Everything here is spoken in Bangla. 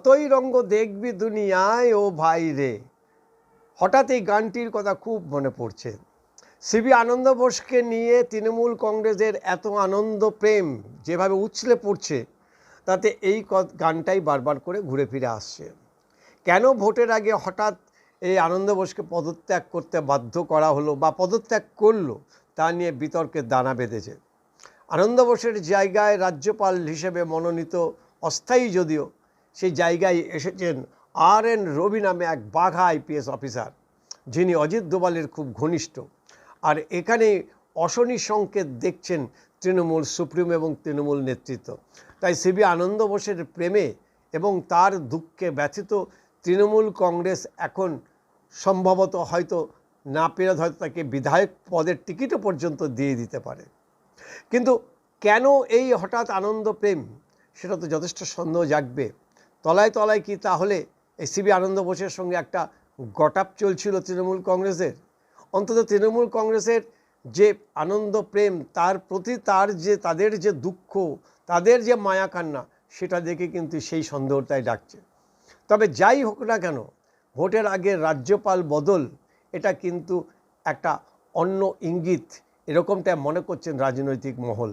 যতই রঙ্গ দেখবি দুনিয়ায় ও ভাই রে। হঠাৎ এই গানটির কথা খুব মনে পড়ছে। সিবি আনন্দ বোসকে নিয়ে তৃণমূল কংগ্রেসের এত আনন্দ প্রেম যেভাবে উছলে পড়ছে, তাতে এই গানটাই বারবার করে ঘুরে ফিরে আসছে। কেন ভোটের আগে হঠাৎ এই আনন্দ বোসকে পদত্যাগ করতে বাধ্য করা হলো বা পদত্যাগ করলো, তা নিয়ে বিতর্কের দানা বেঁধেছে। আনন্দ বোসের জায়গায় রাজ্যপাল হিসেবে মনোনীত, অস্থায়ী যদিও, সেই জায়গায় এসেছেন RN রবি নামে এক বাঘা IPS অফিসার, যিনি অজিত দোভালের খুব ঘনিষ্ঠ। আর এখানে অশনি সংকেত দেখছেন তৃণমূল সুপ্রিম এবং তৃণমূল নেতৃত্ব। তাই সিবি আনন্দ বোসের প্রেমে এবং তার দুঃখে ব্যথিত তৃণমূল কংগ্রেস এখন সম্ভবত হয়তো না পেরে হয়তো তাকে বিধায়ক পদের টিকিটও পর্যন্ত দিয়ে দিতে পারে। কিন্তু কেন এই হঠাৎ আনন্দ প্রেম, সেটা তো যথেষ্ট সন্দেহ জাগবে। তলায় তলায় কি তাহলে এই সিবি আনন্দ বোসের সঙ্গে একটা গটাপ চলছিল তৃণমূল কংগ্রেসের? অন্তত তৃণমূল কংগ্রেসের যে আনন্দ প্রেম, তার প্রতি তাদের যে দুঃখ, তাদের যে মায়া কান্না, সেটা দেখে কিন্তু সেই সন্দেহটাই ডাকছে। তবে যাই হোক না কেন, ভোটের আগে রাজ্যপাল বদল, এটা কিন্তু একটা অন্য ইঙ্গিত, এরকমটা মনে করছেন রাজনৈতিক মহল।